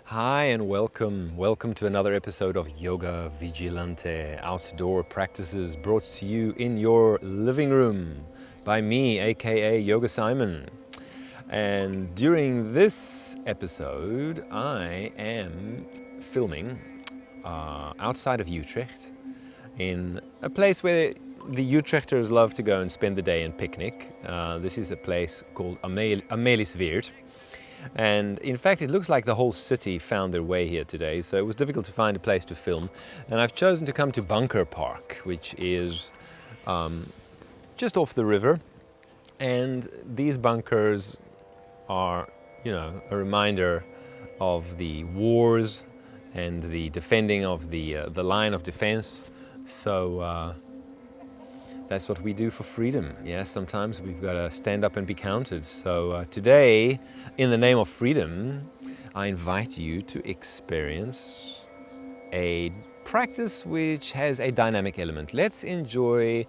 Hi and welcome. Welcome to another episode of Yoga Vigilante, outdoor practices brought to you in your living room by me, aka Yogasimon. And during this episode, I am filming outside of Utrecht in a place where the Utrechters love to go and spend the day and picnic. This is a place called Amelisweerd. And in fact, it looks like the whole city found their way here today, so it was difficult to find a place to film. And I've chosen to come to Bunker Park, which is just off the river. And these bunkers are, a reminder of the wars and the defending of the line of defense. So that's what we do for freedom. Yeah, sometimes we've got to stand up and be counted. So today, in the name of freedom, I invite you to experience a practice which has a dynamic element. Let's enjoy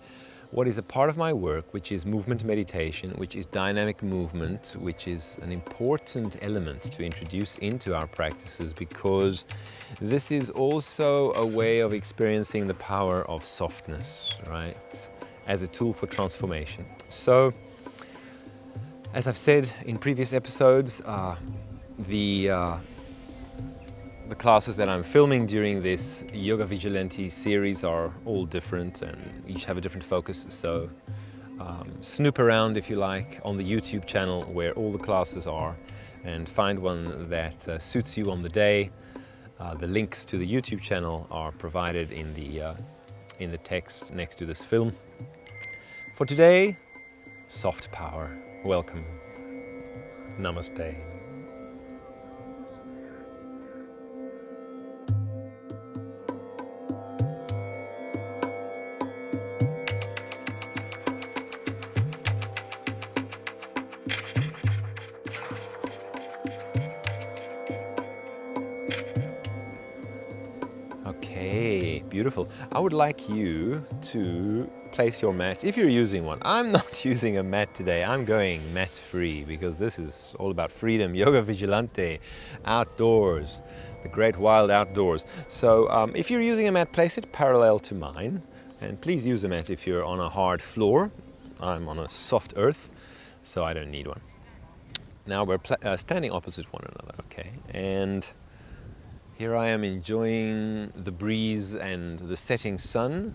what is a part of my work, which is movement meditation, which is dynamic movement, which is an important element to introduce into our practices, because this is also a way of experiencing the power of softness, right? As a tool for transformation. So, as I've said in previous episodes, the classes that I'm filming during this Yoga Vigilante series are all different and each have a different focus. So snoop around, if you like, on the YouTube channel where all the classes are and find one that suits you on the day. The links to the YouTube channel are provided in the text next to this film. For today, soft power. Welcome. Namaste. Okay, beautiful. I would like you to place your mat, if you're using one. I'm not using a mat today. I'm going mat free because this is all about freedom. Yoga Vigilante, outdoors, the great wild outdoors. So if you're using a mat, place it parallel to mine. And please use a mat if you're on a hard floor. I'm on a soft earth, so I don't need one. Now we're standing opposite one another, okay? And here I am enjoying the breeze and the setting sun.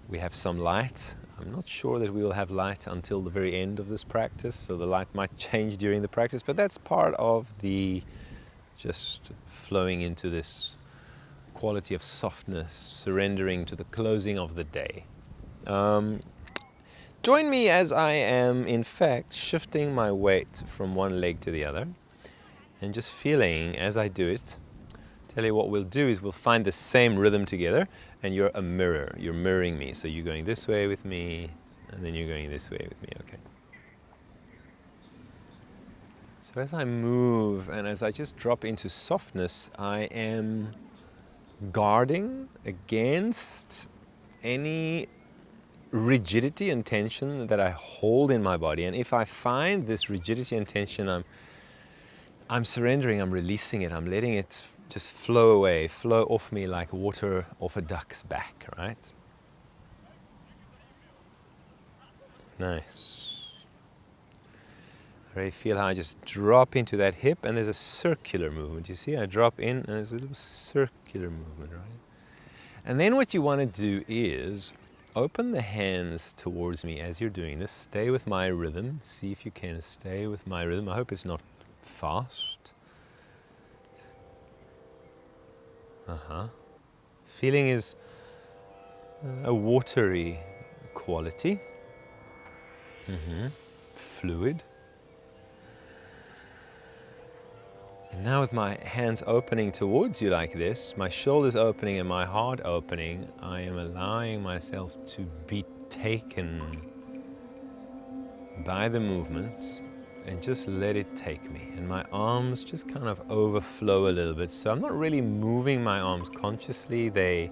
We have some light. I'm not sure that we will have light until the very end of this practice, so the light might change during the practice, but that's part of the just flowing into this quality of softness, surrendering to the closing of the day. Join me as I am, in fact, shifting my weight from one leg to the other and just feeling as I do it. Tell you what we'll do is we'll find the same rhythm together, and you're a mirror. You're mirroring me. So you're going this way with me, and then you're going this way with me, okay? So as I move and as I just drop into softness, I am guarding against any rigidity and tension that I hold in my body. And if I find this rigidity and tension, I'm surrendering, I'm releasing it, I'm letting it just flow away, flow off me like water off a duck's back, right? Nice. I really feel how I just drop into that hip, and there's a circular movement. You see, I drop in and there's a little circular movement, right? And then what you want to do is open the hands towards me as you're doing this. Stay with my rhythm. See if you can stay with my rhythm. I hope it's not fast. Feeling is a watery quality. Fluid. And now with my hands opening towards you like this, my shoulders opening and my heart opening, I am allowing myself to be taken by the movements and just let it take me. And my arms just kind of overflow a little bit. So I'm not really moving my arms consciously. They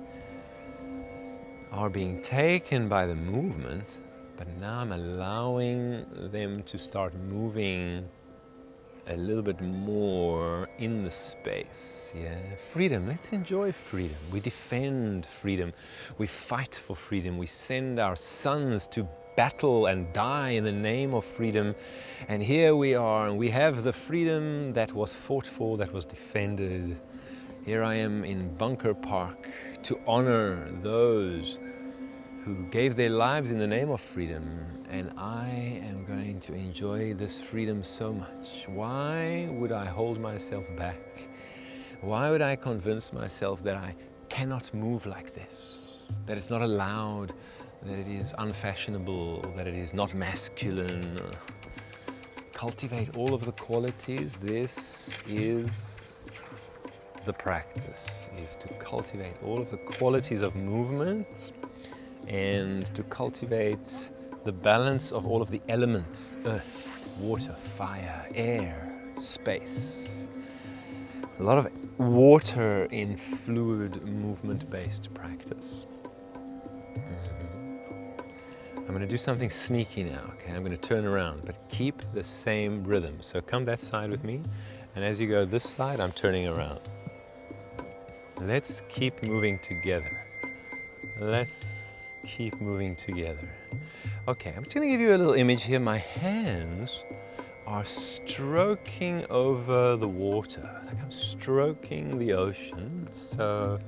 are being taken by the movement, but now I'm allowing them to start moving a little bit more in the space. Yeah, freedom. Let's enjoy freedom. We defend freedom. We fight for freedom. We send our sons to battle and die in the name of freedom. And here we are, and we have the freedom that was fought for, that was defended. Here I am in Bunker Park to honor those who gave their lives in the name of freedom, and I am going to enjoy this freedom so much. Why would I hold myself back? Why would I convince myself that I cannot move like this, that it's not allowed, that it is unfashionable, that it is not masculine? Cultivate all of the qualities. This is the practice, is to cultivate all of the qualities of movement, and to cultivate the balance of all of the elements: earth, water, fire, air, space. A lot of water in fluid movement-based practice. I'm going to do something sneaky now, okay? I'm going to turn around, but keep the same rhythm. So come that side with me, and as you go this side, I'm turning around. Let's keep moving together. Let's keep moving together. Okay, I'm just going to give you a little image here. My hands are stroking over the water, like I'm stroking the ocean. So,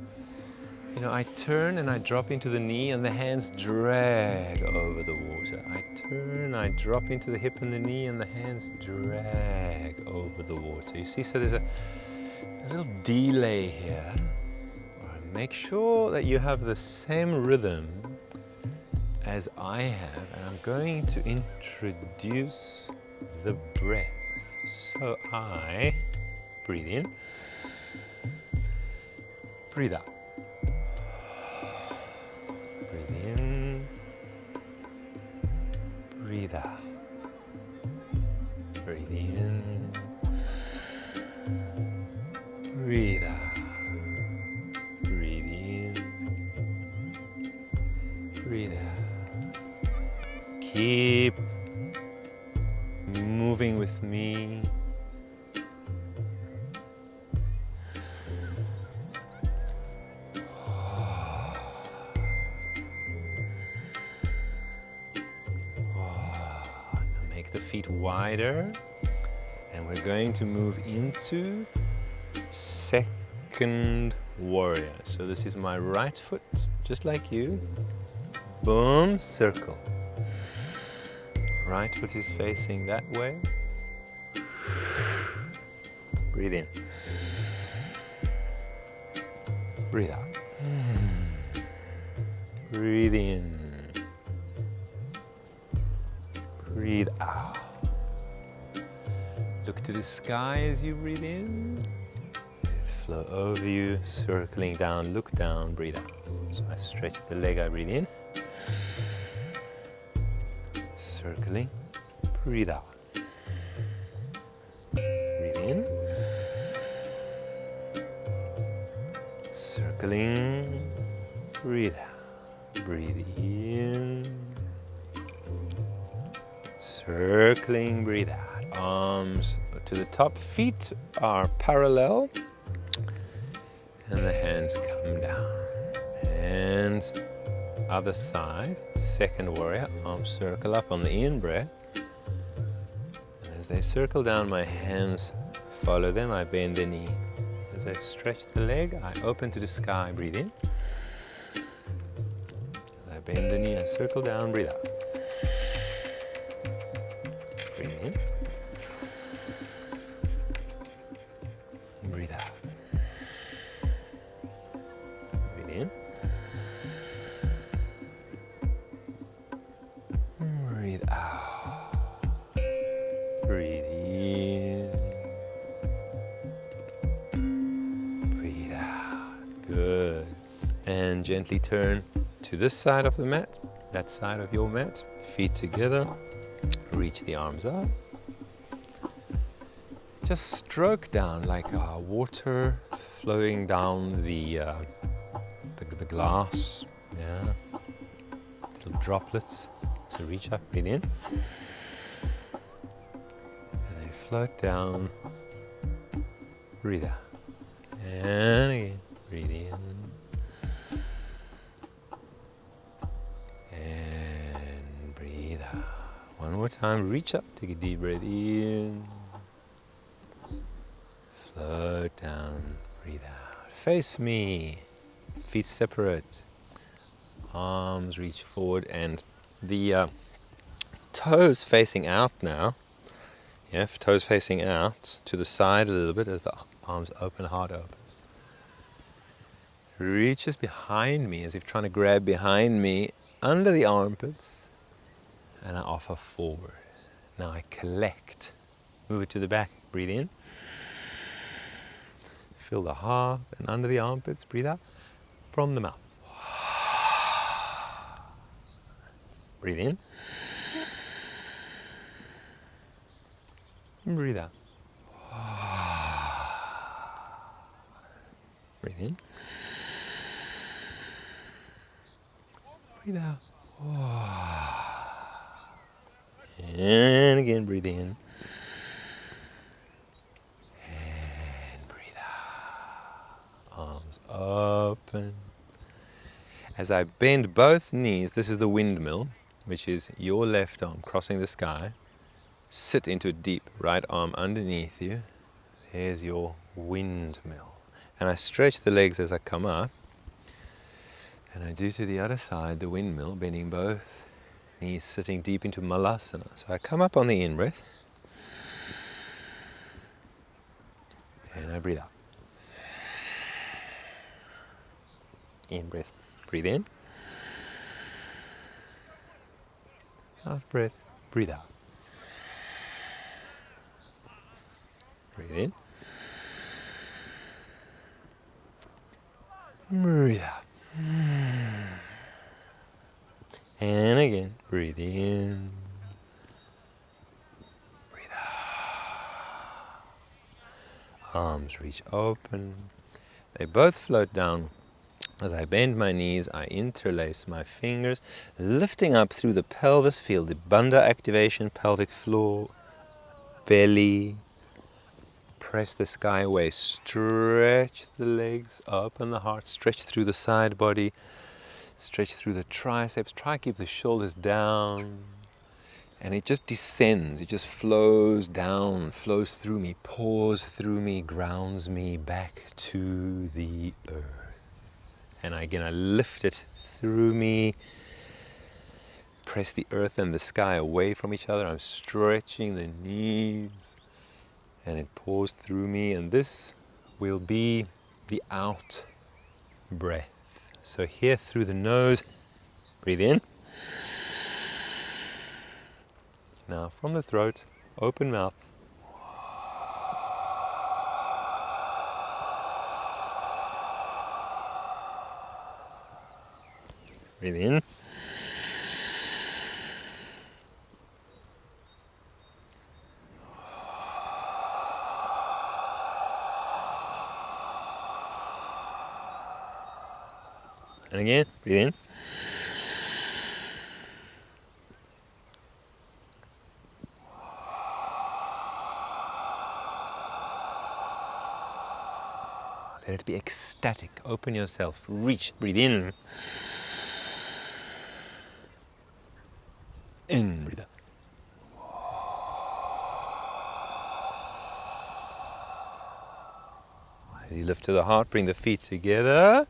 you know, I turn and I drop into the knee, and the hands drag over the water. I turn, I drop into the hip and the knee, and the hands drag over the water. You see, so there's a little delay here. Make sure that you have the same rhythm as I have, and I'm going to introduce the breath. So I breathe in, breathe out. Breathe in, breathe out. Breathe in, breathe out. Breathe out. Keep moving with me. Now make the feet wider, and we're going to move into second warrior. So this is my right foot, just like you. Boom, circle. Right foot is facing that way. Breathe in. Breathe out. Breathe in. Breathe out. Look to the sky as you breathe in. Flow over you, circling down. Look down, breathe out. So I stretch the leg, I breathe in. Circling, breathe out. Breathe in. Circling, breathe out. Breathe in. Circling, breathe out. Arms to the top, feet are parallel, and the hands come down. Hands other side, second warrior, arms circle up on the in-breath. And as they circle down, my hands follow them, I bend the knee. As I stretch the leg, I open to the sky, breathe in. As I bend the knee, I circle down, breathe out. Breathe in. Breathe out. Breathe in. Breathe out. Breathe in. Breathe out. Good. And gently turn to this side of the mat, that side of your mat. Feet together. Reach the arms up. Just stroke down like water flowing down the glass. Yeah. Little droplets. So reach up, breathe in. And they float down. Breathe out. And again, breathe in. And breathe out. One more time, reach up, take a deep breath in. Float down, breathe out. Face me. Feet separate. Arms reach forward and the toes facing out now. Yeah, toes facing out to the side a little bit as the arms open, heart opens. Reaches behind me as if trying to grab behind me under the armpits, and I offer forward. Now I collect. Move it to the back. Breathe in. Feel the heart and under the armpits. Breathe out from the mouth. Breathe in. Breathe out. Breathe in. Breathe out. And again, breathe in. And breathe out. Arms open. As I bend both knees, this is the windmill, which is your left arm crossing the sky. Sit into a deep right arm underneath you. There's your windmill. And I stretch the legs as I come up. And I do to the other side, the windmill, bending both knees, sitting deep into malasana. So I come up on the in-breath. And I breathe out. In-breath. Breathe in. Out-breath. Breathe out. Breathe in. Breathe out. And again, breathe in. Breathe out. Arms reach open. They both float down. As I bend my knees, I interlace my fingers, lifting up through the pelvis, feel the bandha activation, pelvic floor, belly. Press the sky away, stretch the legs, open the heart, stretch through the side body, stretch through the triceps, try to keep the shoulders down. And it just descends, it just flows down, flows through me, pours through me, grounds me back to the earth. And again, I lift it through me, press the earth and the sky away from each other. I'm stretching the knees, and it pours through me. And this will be the out breath. So here through the nose, breathe in. Now from the throat, open mouth. Breathe in. And again, breathe in. Let it be ecstatic. Open yourself. Reach. Breathe in. In. Breathe out. As you lift to the heart, bring the feet together.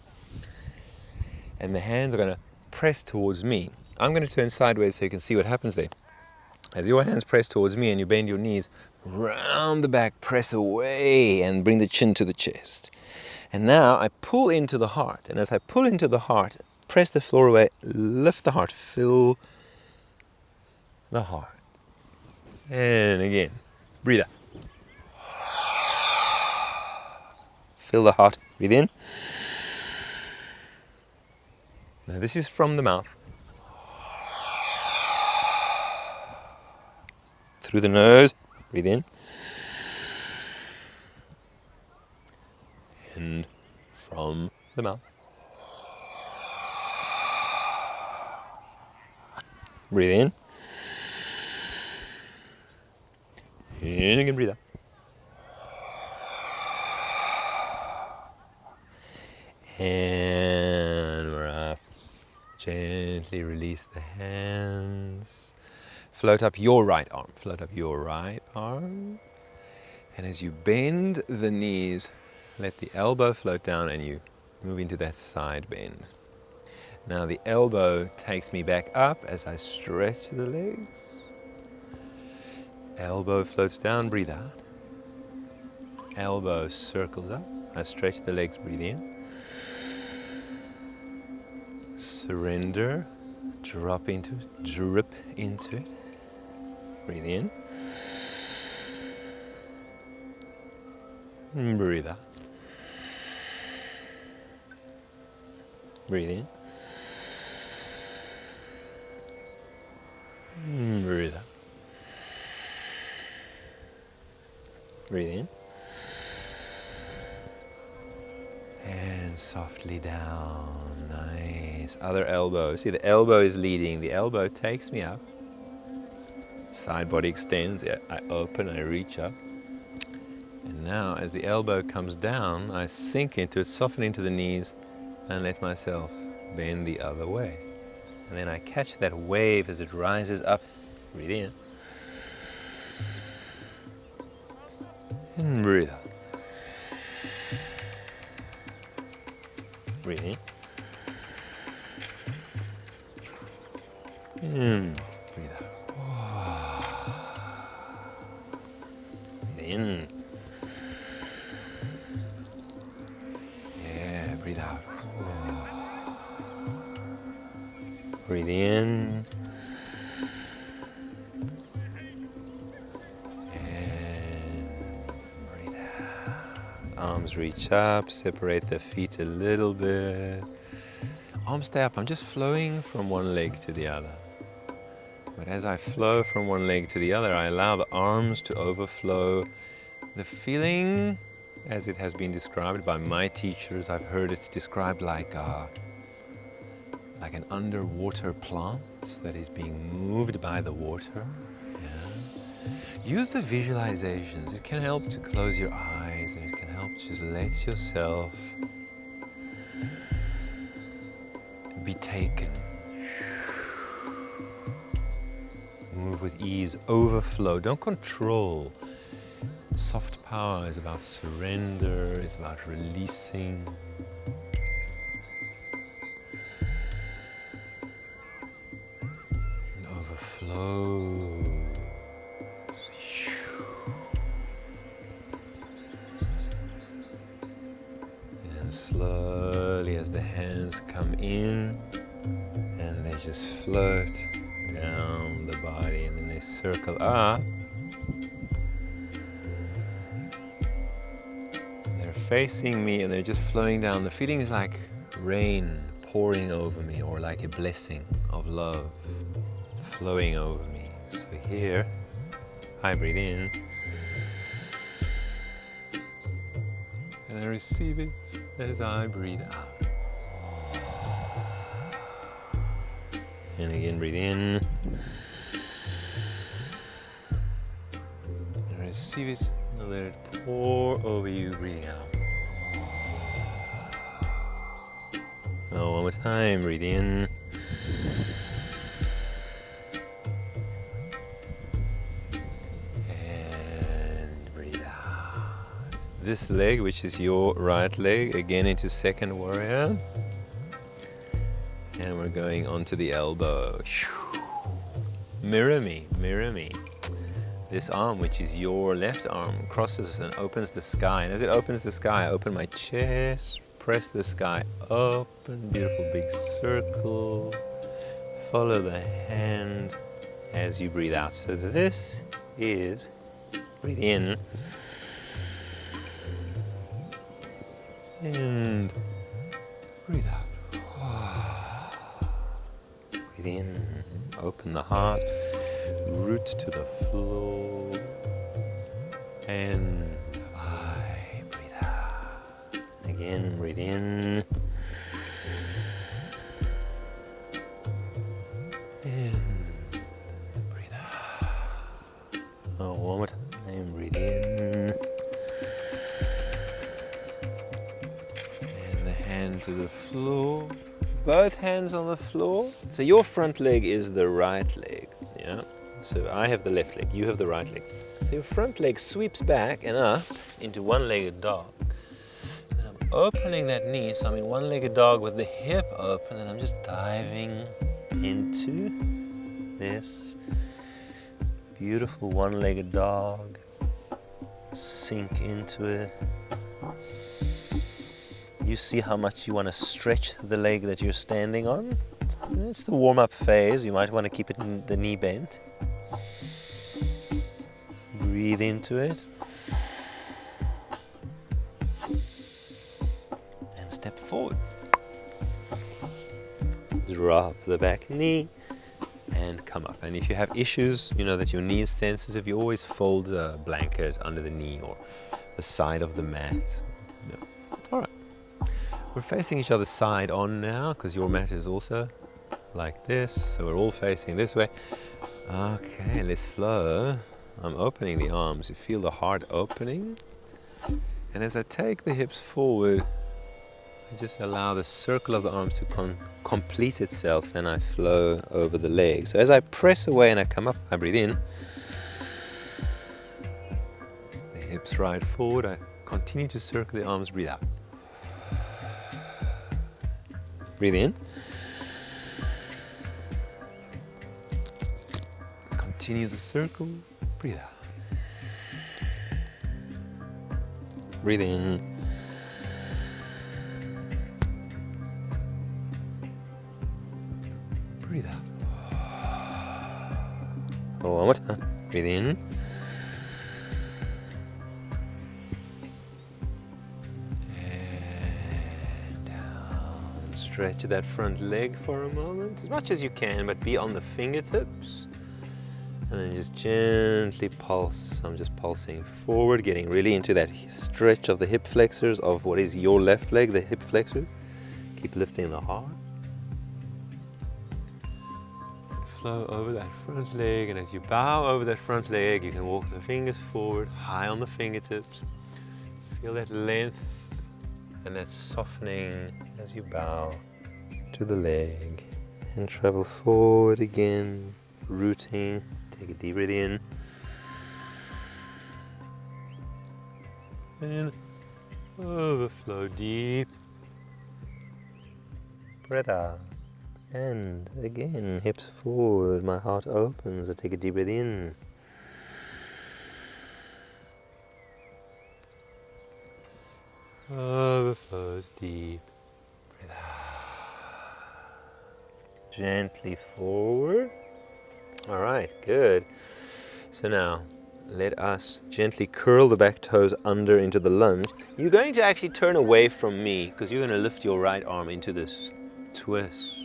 And the hands are going to press towards me. I'm going to turn sideways so you can see what happens there. As your hands press towards me and you bend your knees, round the back, press away and bring the chin to the chest. And now I pull into the heart. And as I pull into the heart, press the floor away, lift the heart, fill the heart. And again, breathe out. Fill the heart, breathe in. Now this is from the mouth. Through the nose, breathe in. And from the mouth. Breathe in. In again, breathe out. And we're up. Gently release the hands. Float up your right arm. Float up your right arm. And as you bend the knees, let the elbow float down and you move into that side bend. Now the elbow takes me back up as I stretch the legs. Elbow floats down, breathe out. Elbow circles up. I stretch the legs, breathe in. Surrender, drop into it, drip into it. Breathe in. Breathe out. Breathe in. Breathe out. Breathe in. And softly down. Nice. Other elbow. See, the elbow is leading. The elbow takes me up. Side body extends. I open, I reach up. And now, as the elbow comes down, I sink into it, soften into the knees, and let myself bend the other way. And then I catch that wave as it rises up. Breathe in. And breathe out. Breathe in. And breathe out. Breathe in. Yeah, breathe out. Breathe in. And breathe out. Arms reach up, separate the feet a little bit. Arms stay up. I'm just flowing from one leg to the other. But as I flow from one leg to the other, I allow the arms to overflow. The feeling, as it has been described by my teachers, I've heard it described like an underwater plant that is being moved by the water. Yeah. Use the visualizations. It can help to close your eyes, and it can help to just let yourself be taken. Move with ease, overflow, don't control. Soft power is about surrender, it's about releasing. And overflow. And slowly as the hands come in, and they just float down the body, and then they circle up. They're facing me and they're just flowing down. The feeling is like rain pouring over me, or like a blessing of love flowing over me. So here, I breathe in and I receive it as I breathe out. And again, breathe in. And receive it and let it pour over you, breathing out. Now, one more time, breathe in. And breathe out. This leg, which is your right leg, again into second warrior. And we're going onto the elbow. Mirror me, mirror me. This arm, which is your left arm, crosses and opens the sky. And as it opens the sky, I open my chest, press the sky open, beautiful big circle. Follow the hand as you breathe out. So this is, breathe in. And breathe out. Breathe in, open the heart, root to the floor, and I breathe out. Again, breathe in, and breathe out. Oh, one more time, the floor. Both hands on the floor. So your front leg is the right leg. Yeah. So I have the left leg, you have the right leg. So your front leg sweeps back and up into one-legged dog. And I'm opening that knee, so I'm in one-legged dog with the hip open, and I'm just diving into this beautiful one-legged dog. Sink into it. You see how much you want to stretch the leg that you're standing on. It's the warm-up phase. You might want to keep it in the knee bent. Breathe into it. And step forward. Drop the back knee and come up. And if you have issues, you know that your knee is sensitive, you always fold a blanket under the knee or the side of the mat. Yeah. All right. We're facing each other side on now because your mat is also like this. So we're all facing this way. Okay, let's flow. I'm opening the arms. You feel the heart opening. And as I take the hips forward, I just allow the circle of the arms to complete itself, and I flow over the legs. So as I press away and I come up, I breathe in. The hips right forward. I continue to circle the arms, breathe out. Breathe in. Continue the circle, breathe out. Breathe in. Breathe out. Oh, one more time. Breathe in. And down. Stretch that front leg for a moment, as much as you can, but be on the fingertips. And then just gently pulse. So I'm just pulsing forward, getting really into that stretch of the hip flexors of what is your left leg, the hip flexors. Keep lifting the heart. Flow over that front leg, and as you bow over that front leg, you can walk the fingers forward, high on the fingertips. Feel that length and that softening as you bow to the leg. And travel forward again, rooting. Take a deep breath in. And overflow deep. Breath out. And again, hips forward, my heart opens. I take a deep breath in. Overflows deep. Breathe out. Gently forward. All right, good. So now, let us gently curl the back toes under into the lunge. You're going to actually turn away from me because you're going to lift your right arm into this twist.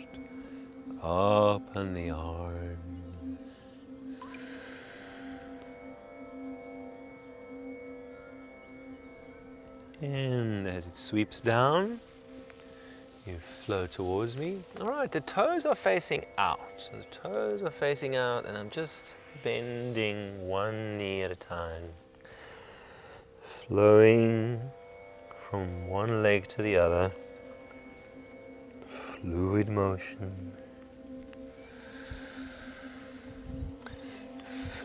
Open the arms. And as it sweeps down, you flow towards me. All right, the toes are facing out. So the toes are facing out, and I'm just bending one knee at a time. Flowing from one leg to the other. Fluid motion.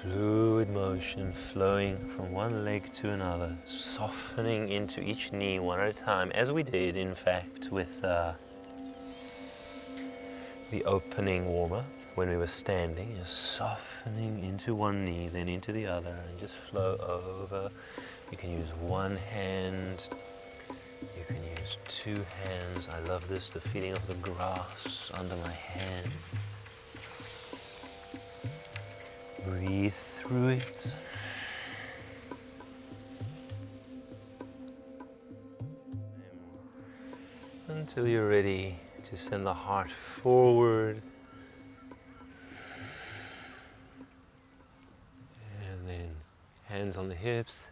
Fluid motion flowing from one leg to another, softening into each knee one at a time, as we did, in fact, with the opening warm-up when we were standing, just softening into one knee, then into the other, and just flow over. You can use one hand, you can use two hands. I love this, the feeling of the grass under my hands. Breathe through it. Until you're ready to send the heart forward. And then hands on the hips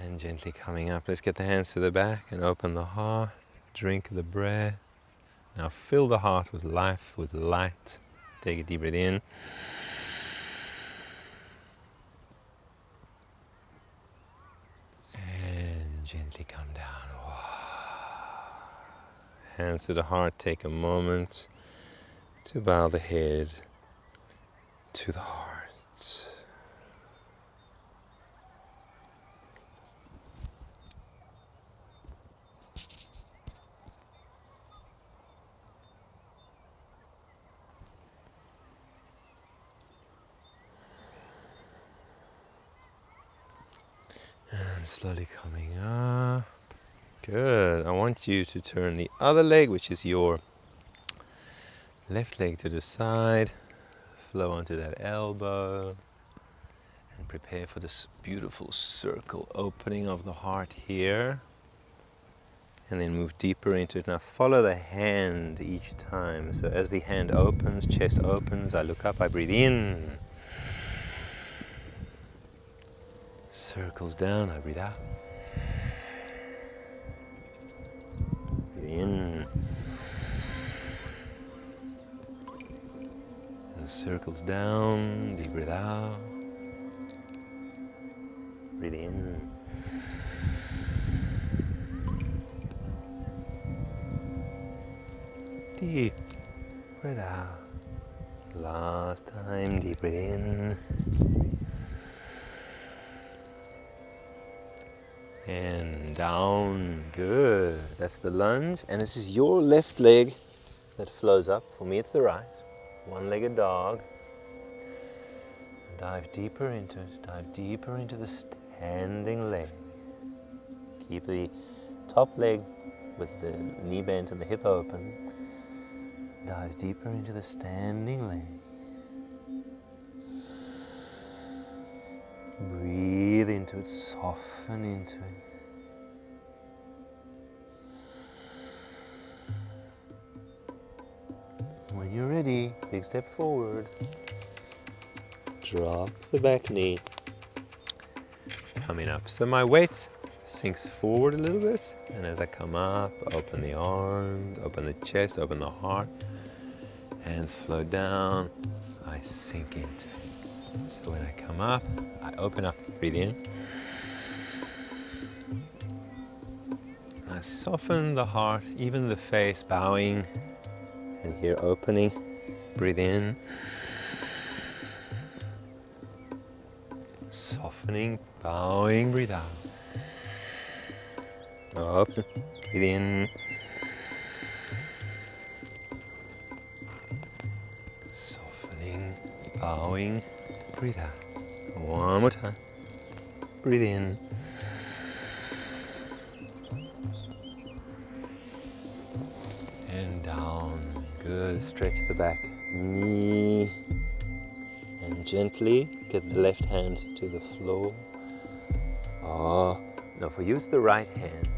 and gently coming up. Let's get the hands to the back and open the heart. Drink the breath. Now fill the heart with life, with light. Take a deep breath in. Gently come down. Hands to the heart. Take a moment to bow the head to the heart. And slowly coming up. Good. I want you to turn the other leg, which is your left leg, to the side. Flow onto that elbow. And prepare for this beautiful circle opening of the heart here. And then move deeper into it. Now follow the hand each time. So as the hand opens, chest opens, I look up, I breathe in. Circles down, I breathe out. Breathe in. And circles down, deep breath out. Breathe in. Deep breath out. Last time, deep breath in. And down. Good. That's the lunge. And this is your left leg that flows up. For me, it's the right. One-legged dog. Dive deeper into it. Dive deeper into the standing leg. Keep the top leg with the knee bent and the hip open. Dive deeper into the standing leg. Breathe into it, soften into it. When you're ready, big step forward. Drop the back knee. Coming up. So my weight sinks forward a little bit. And as I come up, open the arms, open the chest, open the heart. Hands flow down. I sink into it. So when I come up, I open up, breathe in. And I soften the heart, even the face, bowing. And here opening, breathe in. Softening, bowing, breathe out. Open, breathe in. Softening, bowing, breathe out. One more time. Breathe in. And down. Good. Stretch the back knee. And gently get the left hand to the floor. Oh, no, for you it's the right hand.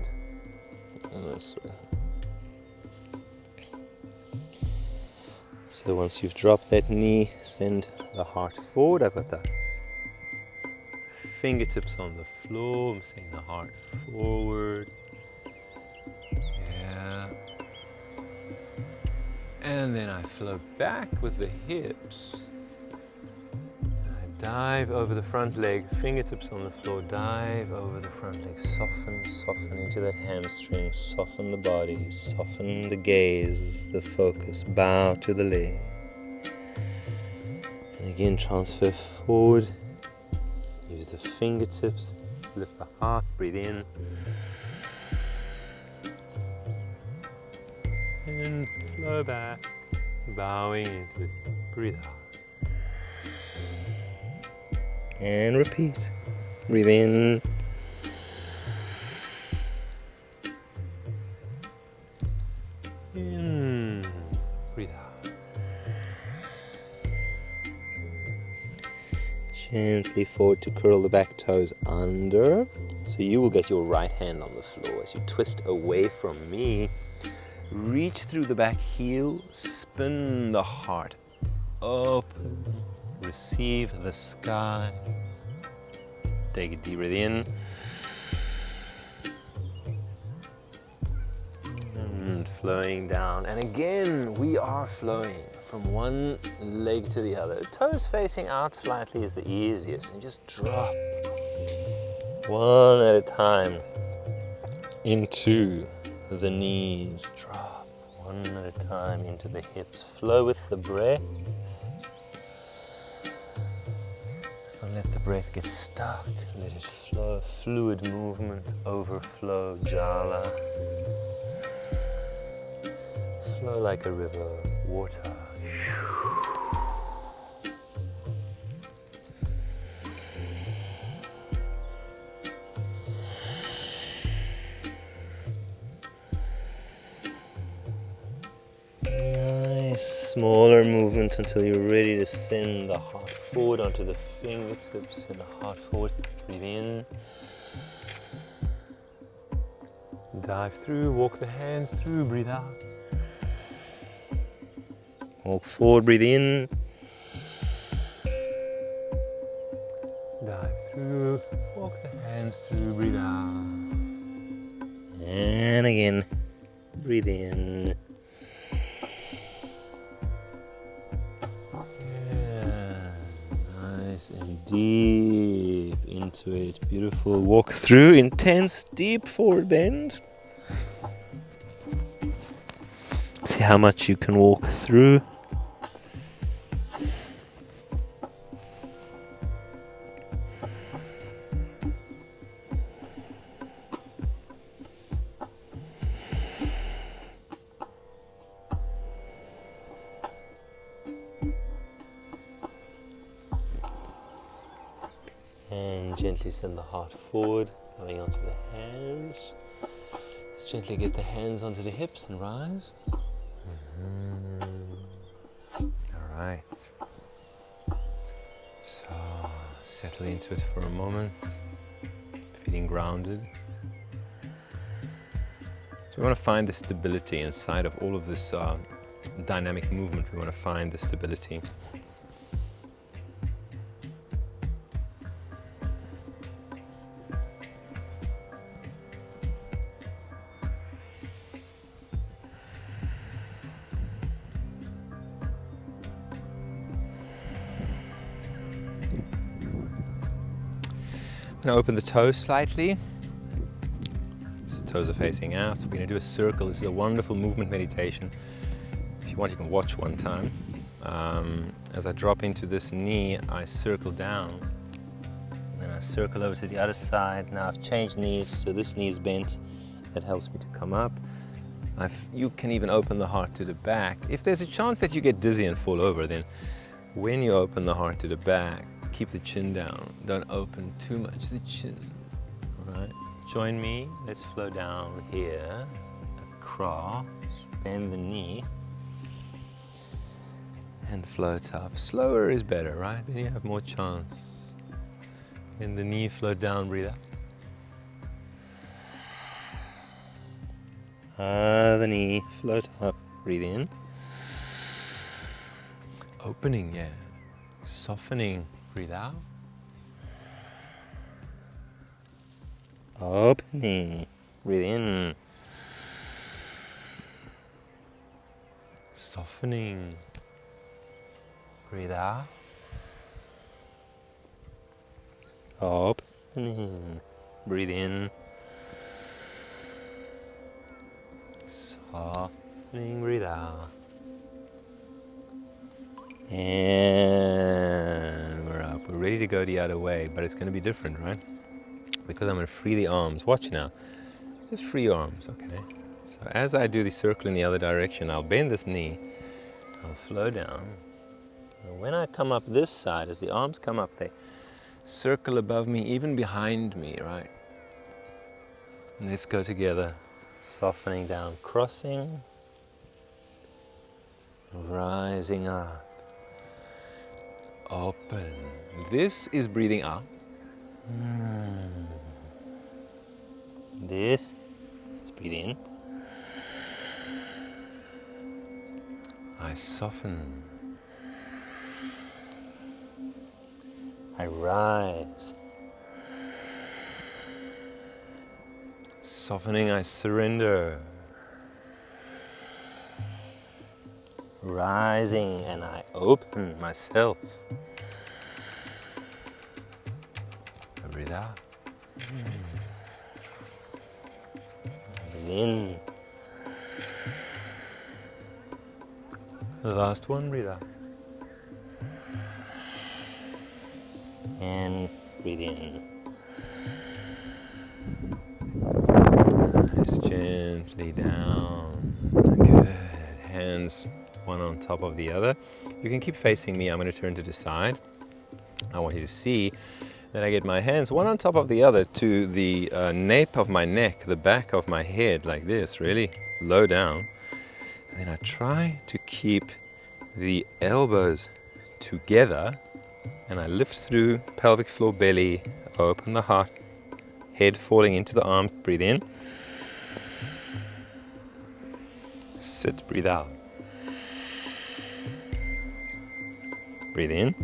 So once you've dropped that knee, send the heart forward. I've got the fingertips on the floor. I'm sending the heart forward. Yeah. And then I flow back with the hips. And I dive over the front leg, fingertips on the floor, dive over the front leg. Soften, soften into that hamstring. Soften the body, soften the gaze, the focus. Bow to the leg. And again, transfer forward. Use the fingertips, lift the heart, breathe in. And flow back, bowing into it, breathe out. And repeat, breathe in. In, breathe out. Gently forward to curl the back toes under. So you will get your right hand on the floor as you twist away from me. Reach through the back heel, spin the heart open, receive the sky. Take a deep breath in. And flowing down. And again, we are flowing from one leg to the other. Toes facing out slightly is the easiest. And just drop one at a time into the knees. Drop. One at a time into the hips. Flow with the breath. Don't let the breath get stuck. Let it flow. Fluid movement, overflow, jala. Flow like a river, water. Smaller movement until you're ready to send the heart forward onto the fingertips and the heart forward. Breathe in. Dive through, walk the hands through, breathe out. Walk forward, breathe in. Dive through, walk the hands through, breathe out. And again, breathe in. And deep into it. Beautiful. Walk through. Intense, deep forward bend. See how much you can walk through. And gently send the heart forward, coming onto the hands. Let's gently get the hands onto the hips and rise. All right. So settle into it for a moment, feeling grounded. So we want to find the stability inside of all of this dynamic movement. We want to find the stability. I'm going to open the toes slightly. So the toes are facing out. We're going to do a circle. This is a wonderful movement meditation. If you want, you can watch one time. As I drop into this knee, I circle down. And then I circle over to the other side. Now I've changed knees, so this knee is bent. That helps me to come up. You can even open the heart to the back. If there's a chance that you get dizzy and fall over, then when you open the heart to the back, keep the chin down. Don't open too much the chin. All right. Join me. Let's flow down here, across, bend the knee, and float up. Slower is better, right? Then you have more chance. Bend the knee, float down, breathe out. The knee, float up, breathe in. Opening, yeah. Softening. Breathe out. Opening. Breathe in. Softening. Breathe out. Opening. Breathe in. Softening. Breathe out. And we're up. We're ready to go the other way, but it's going to be different, right? Because I'm going to free the arms. Watch now. Just free your arms, okay? So as I do the circle in the other direction, I'll bend this knee. I'll flow down. And when I come up this side, as the arms come up, they circle above me, even behind me, right? And let's go together. Softening down, crossing, rising up. Open. This is breathing out. This is breathing in. I soften. I rise. Softening, I surrender. Rising, and I open myself. I breathe out. Breathe in. The last one, breathe out. And breathe in. Nice, gently down. Good. Hands one on top of the other. You can keep facing me. I'm going to turn to the side. I want you to see that I get my hands one on top of the other to the nape of my neck, the back of my head, like this, really low down. And then I try to keep the elbows together, and I lift through pelvic floor, belly, open the heart, head falling into the arms, breathe in. Sit, breathe out. Breathe in.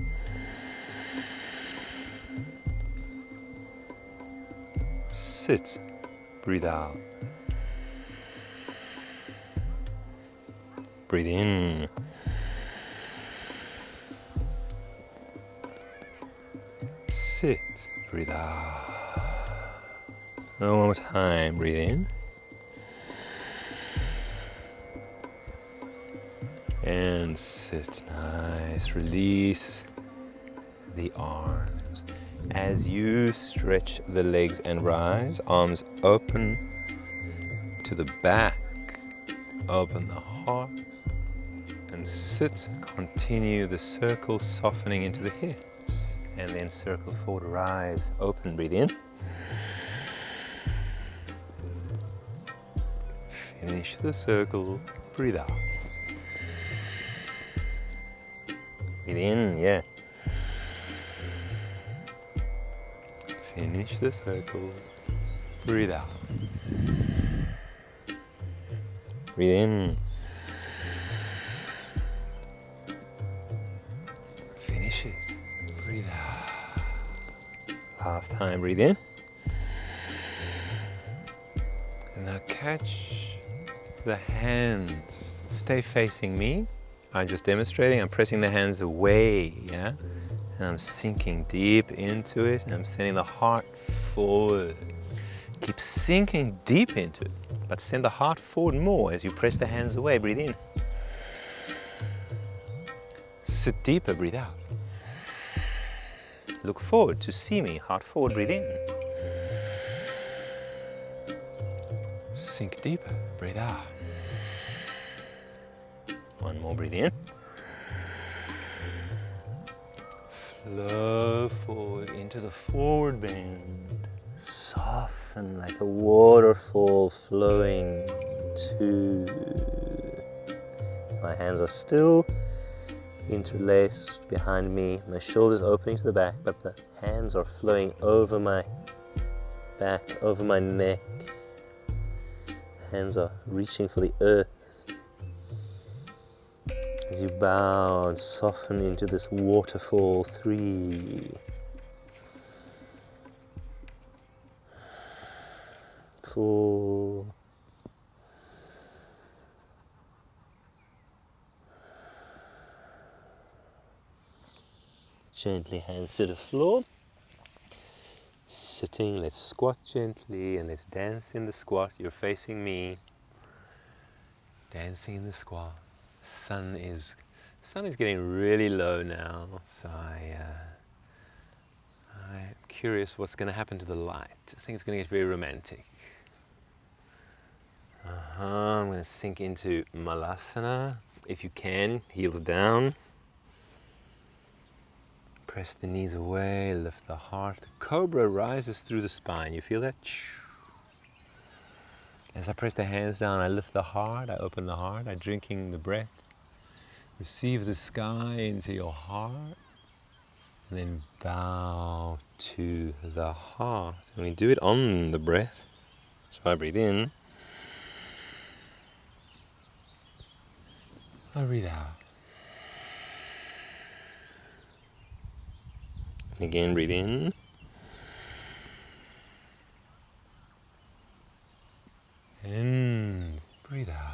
Sit, breathe out. Breathe in. Sit, breathe out. One more time, breathe in. And sit, nice. Release the arms. As you stretch the legs and rise, arms open to the back, open the heart, and sit. Continue the circle, softening into the hips, and then circle forward, rise, open, breathe in. Finish the circle, breathe out. Breathe in, yeah. Finish the circle, breathe out. Breathe in. Finish it, breathe out. Last time, breathe in. And now catch the hands. Stay facing me. I'm just demonstrating. I'm pressing the hands away, yeah? And I'm sinking deep into it, and I'm sending the heart forward. Keep sinking deep into it, but send the heart forward more as you press the hands away. Breathe in. Sit deeper, breathe out. Look forward to see me, heart forward, breathe in. Sink deeper, breathe out. One more, breathe in. Flow forward into the forward bend. Soften like a waterfall flowing to. My hands are still interlaced behind me. My shoulders opening to the back, but the hands are flowing over my back, over my neck. Hands are reaching for the earth. As you bow and soften into this waterfall, 3, 4, 'Gently hands to the floor. Sitting, let's squat gently and let's dance in the squat. You're facing me. Dancing in the squat. Sun is getting really low now, so I'm curious what's going to happen to the light. I think it's going to get very romantic. I'm going to sink into Malasana. If you can, heels down. Press the knees away, lift the heart. The cobra rises through the spine. You feel that? As I press the hands down, I lift the heart, I open the heart, I'm drinking the breath. Receive the sky into your heart, and then bow to the heart. And we do it on the breath. So I breathe in, I breathe out. And again, breathe in. And breathe out.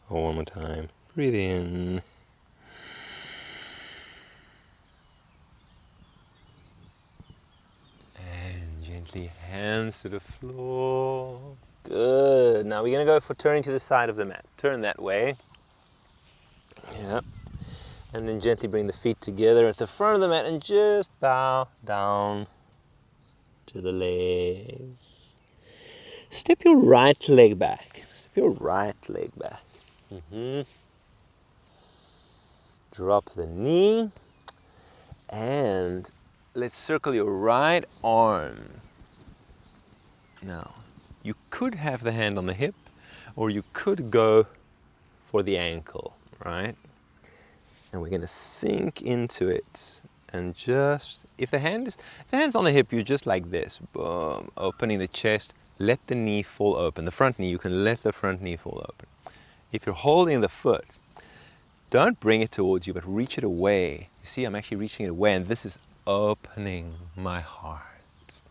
One more time. Breathe in. And gently hands to the floor. Good. Now we're going to go for turning to the side of the mat. Turn that way. Yeah. And then gently bring the feet together at the front of the mat and just bow down to the legs. Step your right leg back. Step your right leg back. Drop the knee. And let's circle your right arm. Now, you could have the hand on the hip, or you could go for the ankle, right? And we're going to sink into it. And just, if the hand's on the hip, you're just like this. Boom, opening the chest. Let the knee fall open. The front knee, you can let the front knee fall open. If you're holding the foot, don't bring it towards you, but reach it away. You see, I'm actually reaching it away, and this is opening my heart.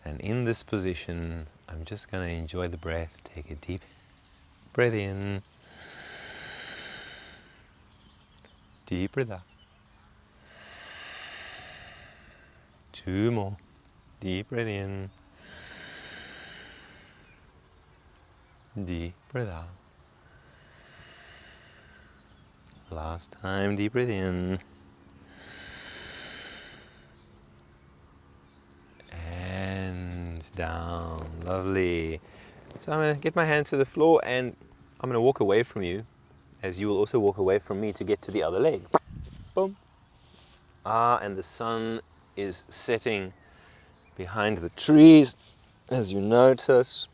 And in this position, I'm just going to enjoy the breath. Take a deep breath in. Deep breath out. 2 more. Deep breath in. Deep breath out. Last time, deep breath in. And down. Lovely. So I'm going to get my hands to the floor and I'm going to walk away from you, as you will also walk away from me to get to the other leg. Boom. And the sun is setting behind the trees, as you notice.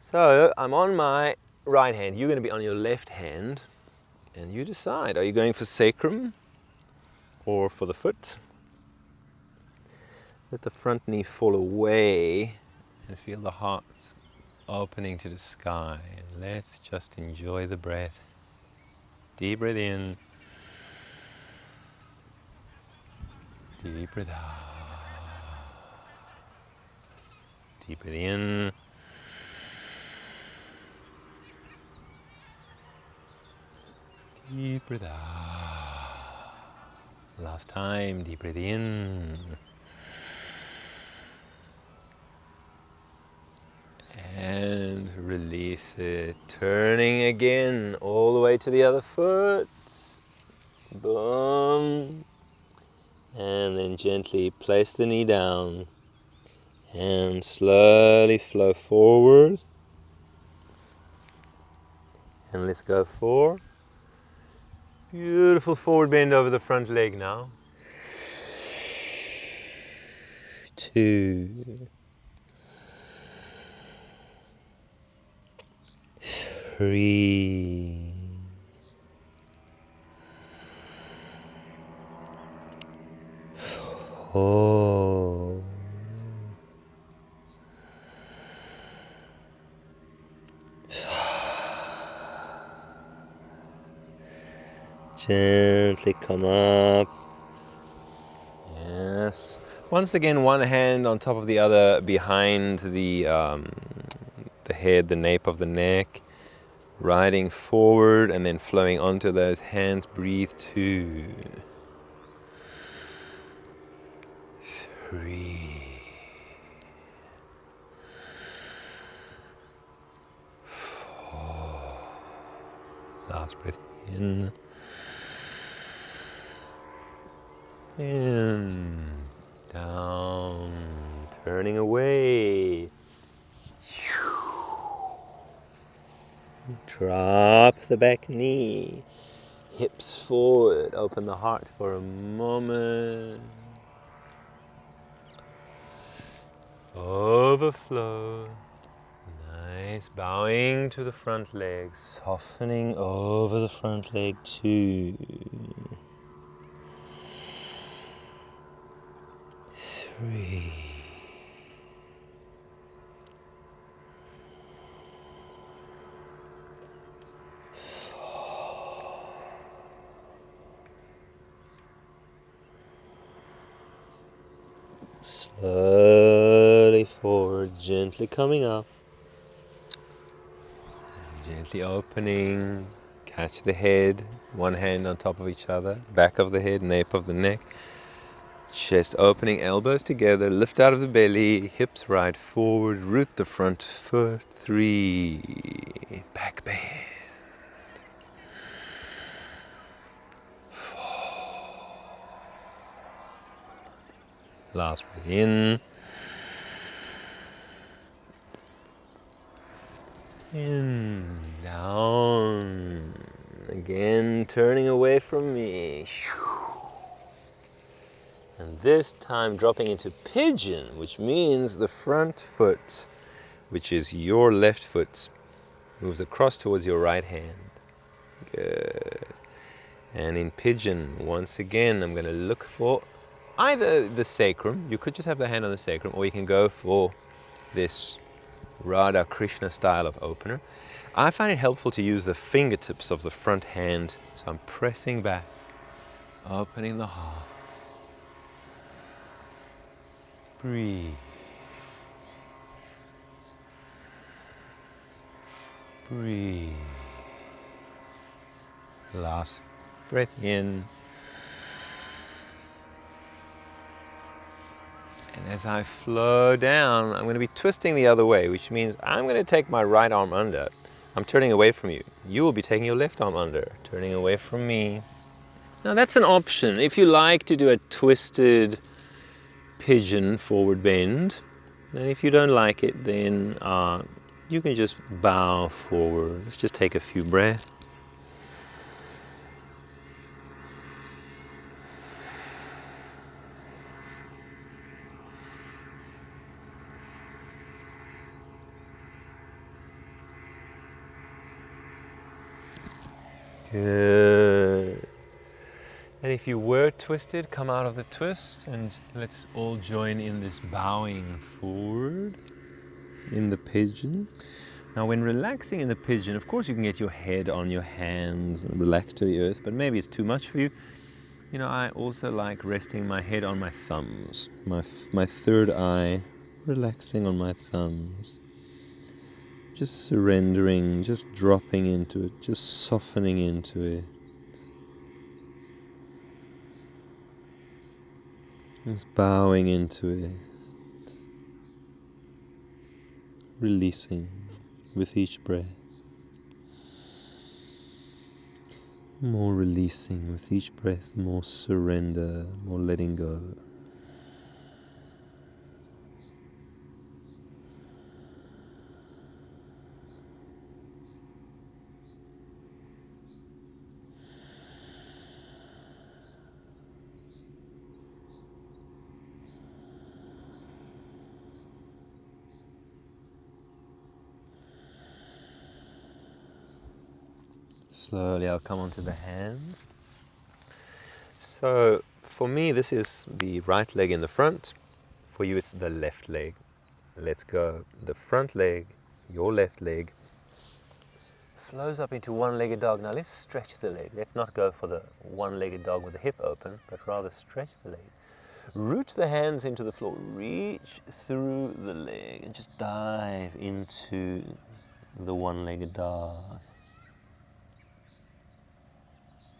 So I'm on my right hand. You're going to be on your left hand. And you decide, are you going for sacrum or for the foot? Let the front knee fall away and feel the heart opening to the sky. And let's just enjoy the breath. Deep breath in. Deep breath out. Deep breath in. Deep breath out. Last time, deep breath in. And release it. Turning again, all the way to the other foot. Boom. And then gently place the knee down. And slowly flow forward. And let's go for beautiful forward bend over the front leg now. 2. 3. 4. Gently come up. Yes. Once again, one hand on top of the other behind the head, the nape of the neck. Riding forward and then flowing onto those hands. Breathe. 2. 3. 4. Last breath in. In, down, turning away. Drop the back knee, hips forward, open the heart for a moment. Overflow. Nice, bowing to the front leg, softening over the front leg 2. 3. 4. Slowly forward, gently coming up. Gently opening. Catch the head, one hand on top of each other, back of the head, nape of the neck. Chest opening, elbows together, lift out of the belly, hips right forward, root the front foot, 3, back bend, 4, last breath in, down, again turning away from me. And this time dropping into pigeon, which means the front foot, which is your left foot, moves across towards your right hand. Good. And in pigeon, once again, I'm going to look for either the sacrum. You could just have the hand on the sacrum, or you can go for this Radha Krishna style of opener. I find it helpful to use the fingertips of the front hand. So I'm pressing back, opening the heart. Breathe. Breathe. Last breath in. And as I flow down, I'm going to be twisting the other way, which means I'm going to take my right arm under. I'm turning away from you. You will be taking your left arm under, turning away from me. Now that's an option. If you like to do a twisted pigeon forward bend, and if you don't like it, then you can just bow forward. Let's just take a few breaths. Good. And if you were twisted, come out of the twist and let's all join in this bowing forward in the pigeon. Now when relaxing in the pigeon, of course you can get your head on your hands and relax to the earth, but maybe it's too much for you. You know, I also like resting my head on my thumbs, my third eye, relaxing on my thumbs. Just surrendering, just dropping into it, just softening into it. Just bowing into it, releasing with each breath, more releasing with each breath, more surrender, more letting go. Slowly I'll come onto the hands. So for me this is the right leg in the front. For you it's the left leg. Let's go. The front leg, your left leg, flows up into one-legged dog. Now let's stretch the leg. Let's not go for the one-legged dog with the hip open, but rather stretch the leg. Root the hands into the floor. Reach through the leg and just dive into the one-legged dog.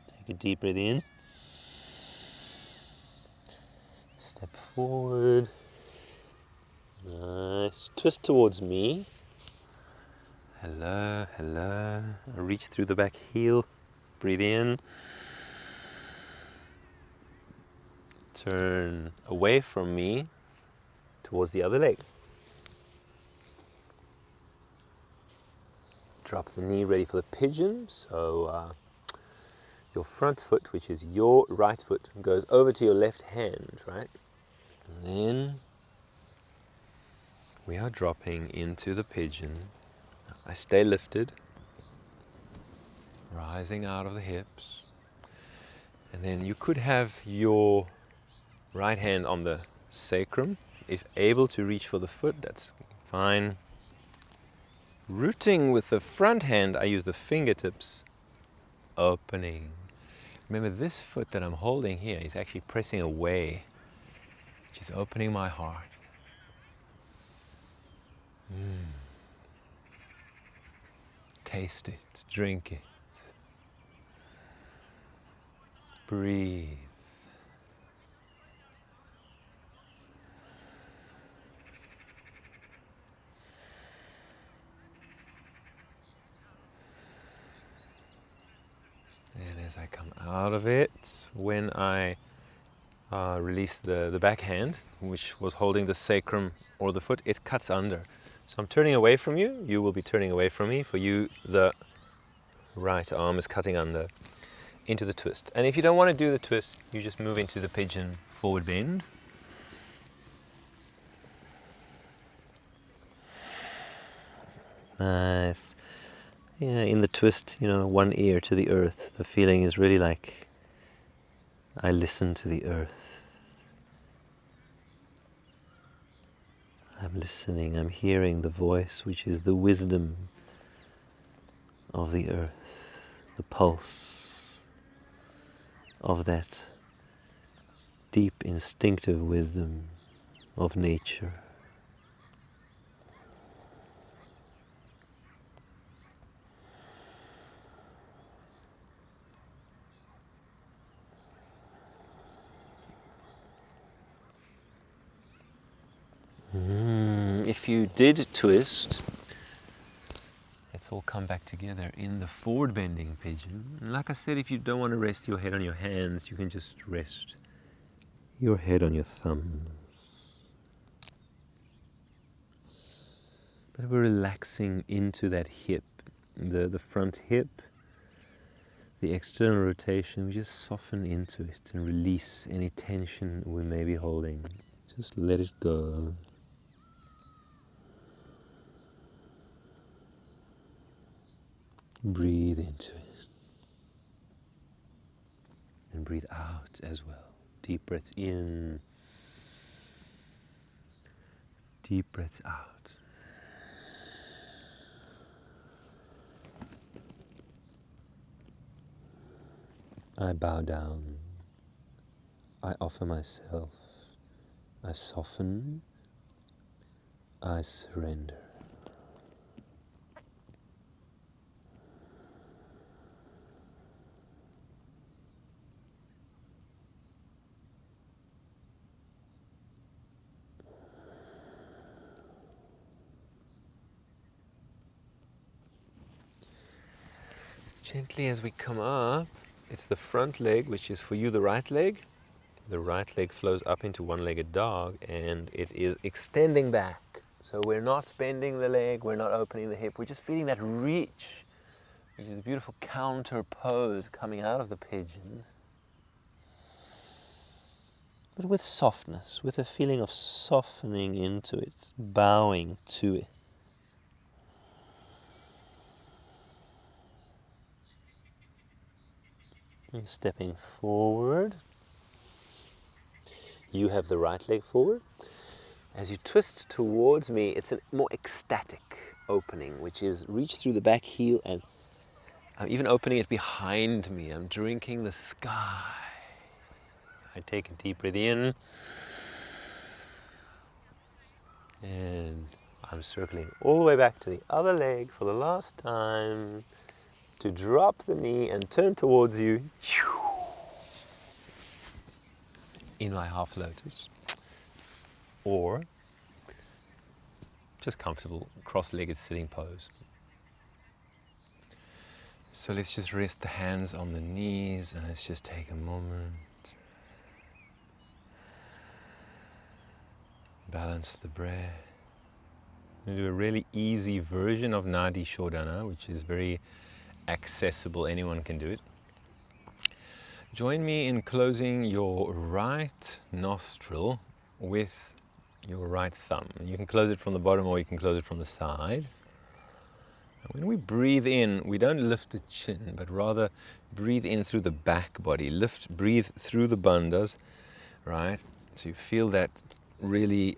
Take a deep breath in. Step forward. Nice. Twist towards me. Hello, hello. Reach through the back heel. Breathe in. Turn away from me towards the other leg. Drop the knee, ready for the pigeon. So your front foot, which is your right foot, goes over to your left hand, right? And then we are dropping into the pigeon. I stay lifted, rising out of the hips. And then you could have your right hand on the sacrum. If able to reach for the foot, that's fine. Rooting with the front hand, I use the fingertips, opening. Remember this foot that I'm holding here is actually pressing away, which is opening my heart. Taste it, drink it. Breathe. as I come out of it, when I release the backhand, which was holding the sacrum or the foot, it cuts under. So I'm turning away from you, you will be turning away from me. For you, the right arm is cutting under into the twist. And if you don't want to do the twist, you just move into the pigeon forward bend. Nice. Yeah, in the twist, one ear to the earth. The feeling is really like I listen to the earth. I'm listening, I'm hearing the voice, which is the wisdom of the earth, the pulse of that deep instinctive wisdom of nature. If you did twist, let's all come back together in the forward bending pigeon. And like I said, if you don't want to rest your head on your hands, you can just rest your head on your thumbs. But we're relaxing into that hip, the front hip, the external rotation. We just soften into it and release any tension we may be holding. Just let it go. Breathe into it. And breathe out as well. Deep breaths in. Deep breaths out. I bow down. I offer myself. I soften. I surrender. Gently as we come up, it's the front leg, which is for you the right leg. The right leg flows up into one-legged dog, and it is extending back. So we're not bending the leg, we're not opening the hip, we're just feeling that reach, which is a beautiful counter pose coming out of the pigeon. But with softness, with a feeling of softening into it, bowing to it. And stepping forward. You have the right leg forward. As you twist towards me, it's a more ecstatic opening, which is reach through the back heel, and I'm even opening it behind me. I'm drinking the sky. I take a deep breath in, and I'm circling all the way back to the other leg for the last time to drop the knee and turn towards you in my half lotus, or just comfortable cross-legged sitting pose. So let's just rest the hands on the knees, and let's just take a moment. Balance the breath. We'll do a really easy version of Nadi Shodhana, which is very accessible, anyone can do it. Join me in closing your right nostril with your right thumb. You can close it from the bottom or you can close it from the side. And when we breathe in, we don't lift the chin, but rather breathe in through the back body. Breathe through the bandhas, right? So you feel that really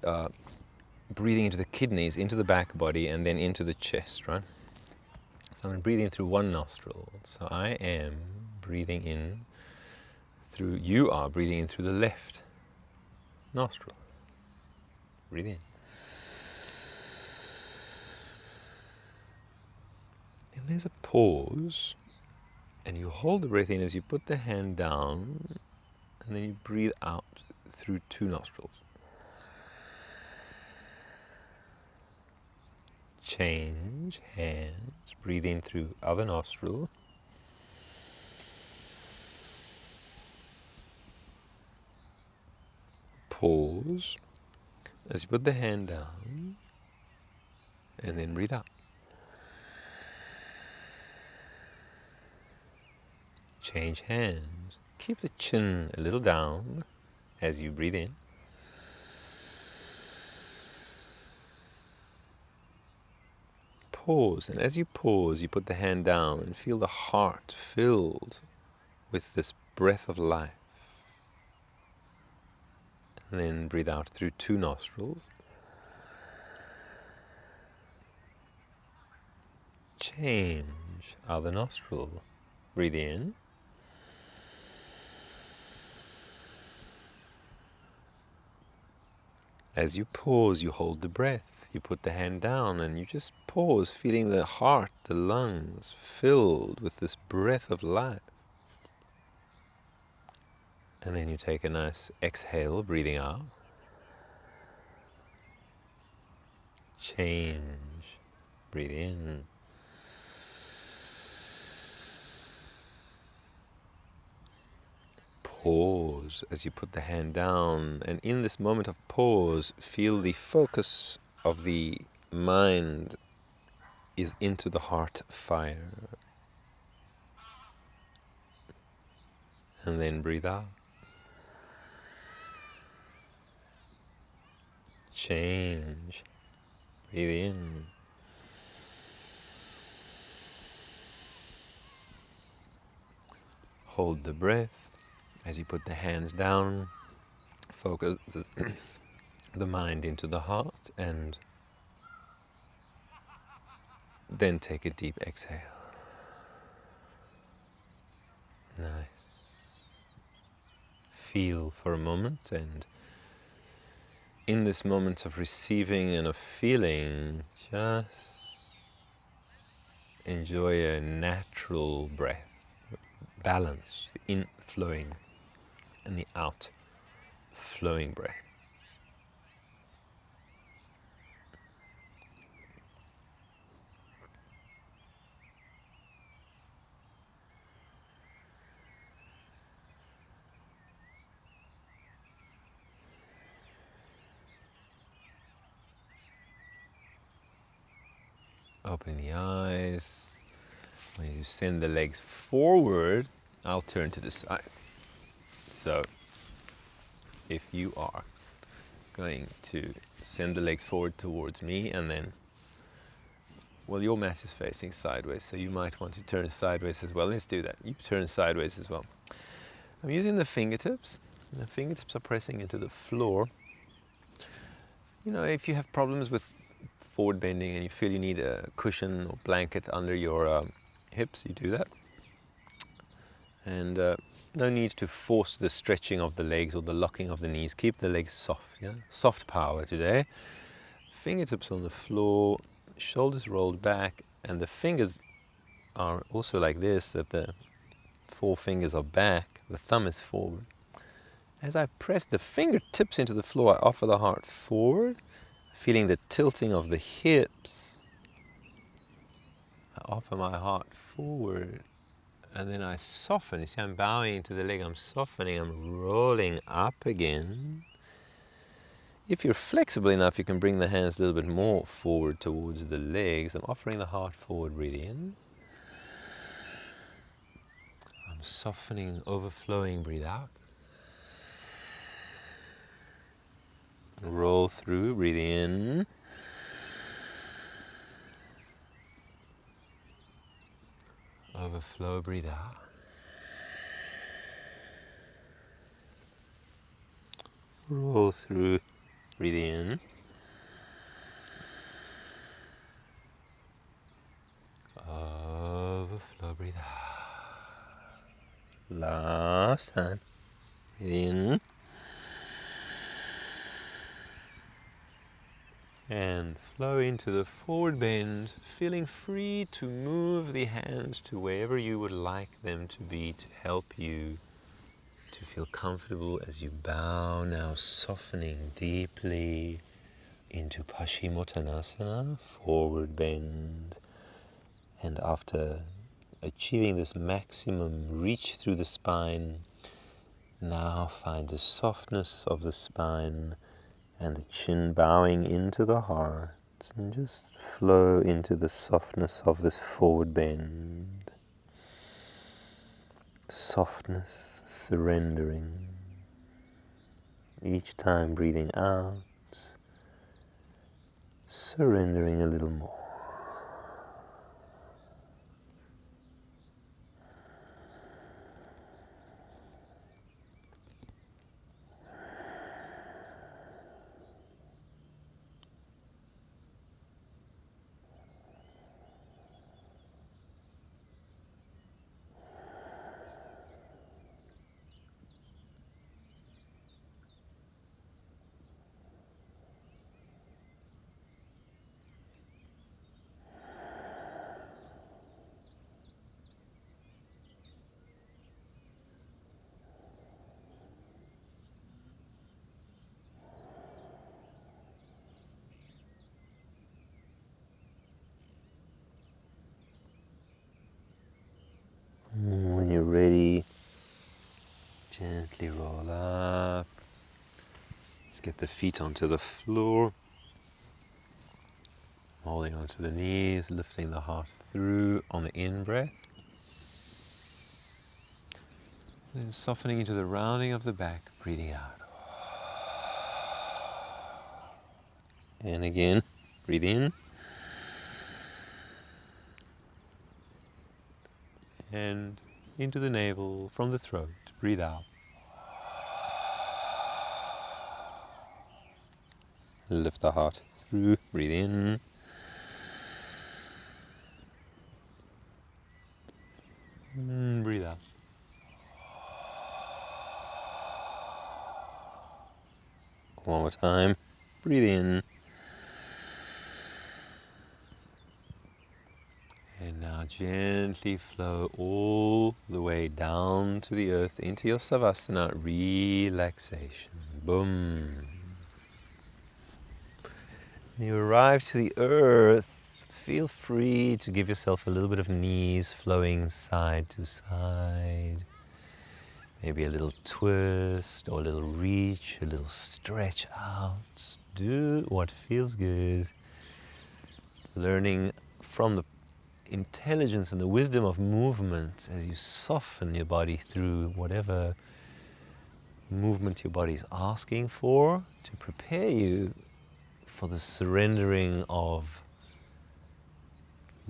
breathing into the kidneys, into the back body, and then into the chest, right? So I'm breathing through one nostril. So I am breathing in through, you are breathing in through the left nostril. Breathe in. And there's a pause, and you hold the breath in as you put the hand down, and then you breathe out through two nostrils. Change hands, breathe in through other nostril. pause as you put the hand down, and then breathe out. Change hands. Keep the chin a little down as you breathe in. Pause, and as you pause, you put the hand down and feel the heart filled with this breath of life. And then breathe out through 2 nostrils. Change other nostril. Breathe in. As you pause, you hold the breath. You put the hand down and you just pause, feeling the heart, the lungs filled with this breath of life. And then you take a nice exhale, breathing out. Change. Breathe in. Pause as you put the hand down, and in this moment of pause, feel the focus of the mind is into the heart fire. And then breathe out. Change. Breathe in. Hold the breath. As you put the hands down, focus the mind into the heart, and then take a deep exhale. Nice. Feel for a moment, and in this moment of receiving and of feeling, just enjoy a natural breath, balance, the inflowing and the outflowing breath. Open the eyes. When you send the legs forward, I'll turn to the side. So, if you are going to send the legs forward towards me, and then, well, your mat is facing sideways, so you might want to turn sideways as well. Let's do that. You turn sideways as well. I'm using the fingertips. The fingertips are pressing into the floor. You know, if you have problems with forward bending and you feel you need a cushion or blanket under your hips, you do that. And no need to force the stretching of the legs or the locking of the knees. Keep the legs soft, yeah? Soft power today. Fingertips on the floor, shoulders rolled back, and the fingers are also like this, that the 4 fingers are back, the thumb is forward. As I press the fingertips into the floor, I offer the heart forward, feeling the tilting of the hips. I offer my heart forward, and then I soften. You see, I'm bowing into the leg, I'm softening, I'm rolling up again. If you're flexible enough, you can bring the hands a little bit more forward towards the legs. I'm offering the heart forward, breathe in. I'm softening, overflowing, breathe out. Roll through, breathe in. Overflow, breathe out. Roll through, breathe in. Overflow, breathe out. Last time. Breathe in. And flow into the forward bend, feeling free to move the hands to wherever you would like them to be to help you to feel comfortable as you bow, now softening deeply into Paschimottanasana, forward bend. And after achieving this maximum reach through the spine, Now find the softness of the spine and the chin bowing into the heart, and just flow into the softness of this forward bend. Softness, surrendering. Each time breathing out, surrendering a little more. When you're ready, gently roll up. Let's get the feet onto the floor. Holding onto the knees, lifting the heart through on the in-breath. Then softening into the rounding of the back, breathing out. And again, breathe in. And into the navel, from the throat, breathe out. Lift the heart through, breathe in. And breathe out. One more time, breathe in. And now gently flow all the way down to the earth into your savasana, relaxation. Boom. When you arrive to the earth, feel free to give yourself a little bit of knees flowing side to side. Maybe a little twist or a little reach, a little stretch out. Do what feels good. Learning from the intelligence and the wisdom of movement as you soften your body through whatever movement your body is asking for to prepare you for the surrendering of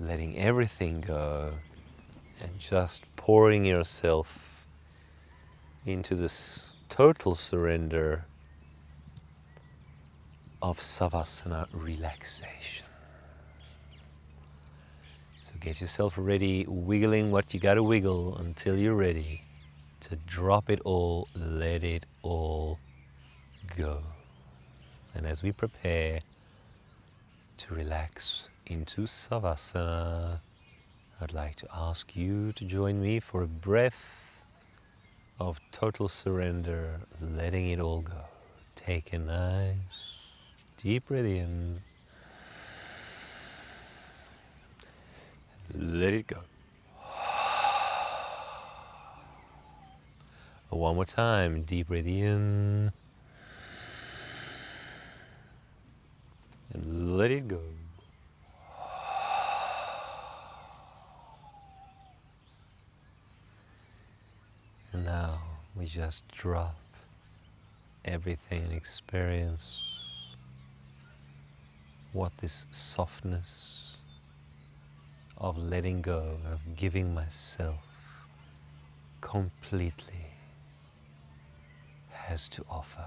letting everything go and just pouring yourself into this total surrender of savasana relaxation. So get yourself ready, wiggling what you gotta wiggle until you're ready to drop it all, let it all go. And as we prepare to relax into savasana, I'd like to ask you to join me for a breath of total surrender, letting it all go. Take a nice deep breath in. Let it go. One more time, deep breath in. And let it go. And now we just drop everything and experience what this softness of letting go, of giving myself completely has to offer.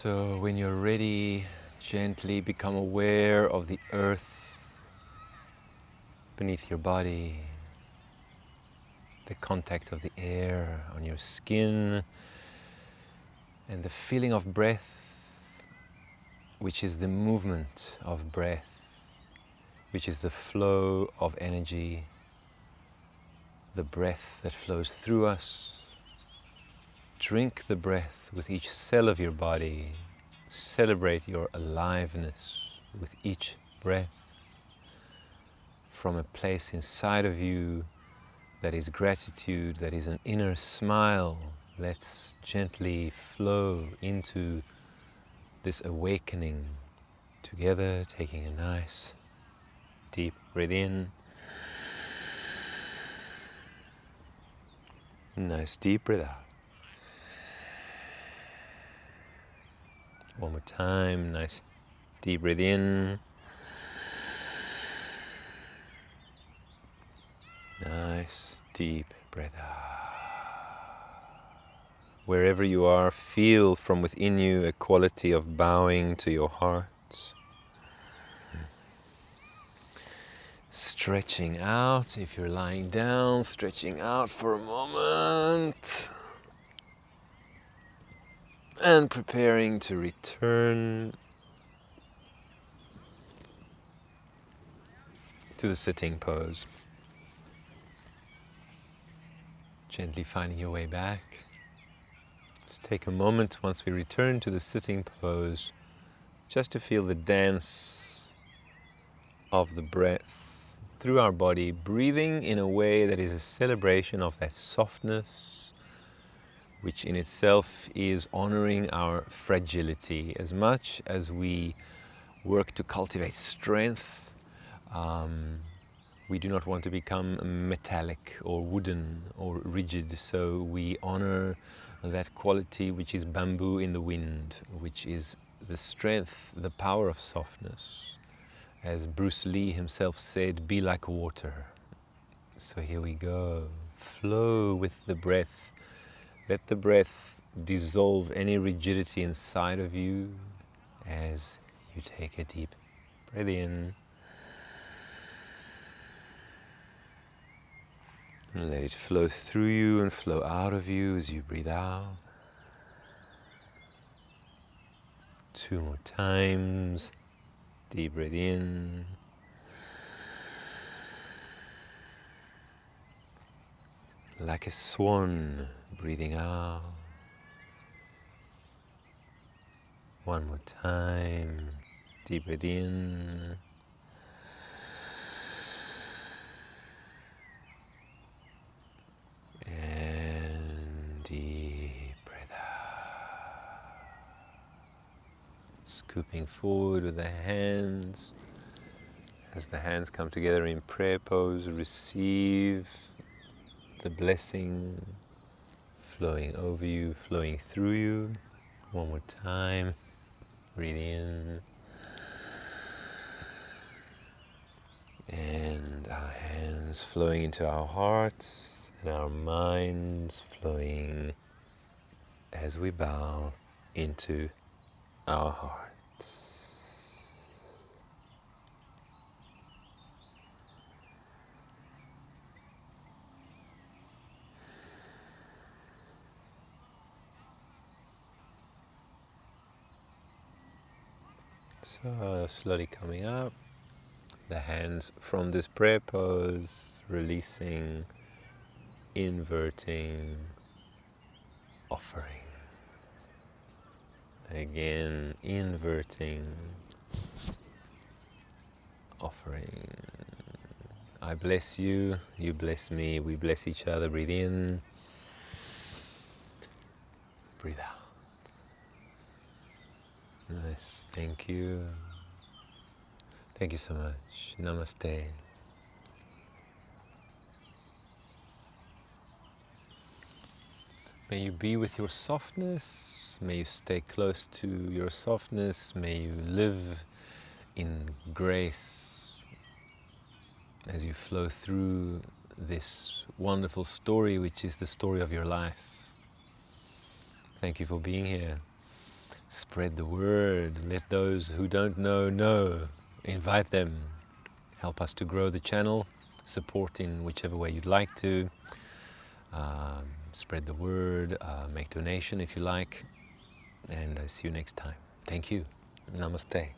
So when you're ready, gently become aware of the earth beneath your body, the contact of the air on your skin, and the feeling of breath, which is the movement of breath, which is the flow of energy, the breath that flows through us. Drink the breath with each cell of your body. Celebrate your aliveness with each breath from a place inside of you that is gratitude, that is an inner smile. Let's gently flow into this awakening together, taking a nice deep breath in. Nice deep breath out. One more time, nice deep breath in. Nice deep breath out. Wherever you are, feel from within you a quality of bowing to your heart. Stretching out, if you're lying down, stretching out for a moment. And preparing to return to the sitting pose. Gently finding your way back. Let's take a moment once we return to the sitting pose just to feel the dance of the breath through our body, breathing in a way that is a celebration of that softness, which in itself is honoring our fragility. As much as we work to cultivate strength, we do not want to become metallic or wooden or rigid, so we honor that quality which is bamboo in the wind, which is the strength, the power of softness. As Bruce Lee himself said, be like water. So here we go. Flow with the breath. Let the breath dissolve any rigidity inside of you as you take a deep breath in. And let it flow through you and flow out of you as you breathe out. 2 more times. Deep breath in. Like a swan, breathing out. 1 more time. Deep breath in. And deep breath out. Scooping forward with the hands. As the hands come together in prayer pose, receive the blessing flowing over you, flowing through you. 1 more time. Breathe in. And our hands flowing into our hearts and our minds flowing as we bow into our hearts. So slowly coming up, the hands from this prayer pose, releasing, inverting, offering. Again, inverting, offering. I bless you, you bless me, we bless each other. Breathe in, breathe out. Nice, thank you. Thank you so much. Namaste. May you be with your softness. May you stay close to your softness. May you live in grace as you flow through this wonderful story, which is the story of your life. Thank you for being here. Spread the word. Let those who don't know. Invite them. Help us to grow the channel. Support in whichever way you'd like to. Spread the word. Make donation if you like. And I see you next time. Thank you. Namaste.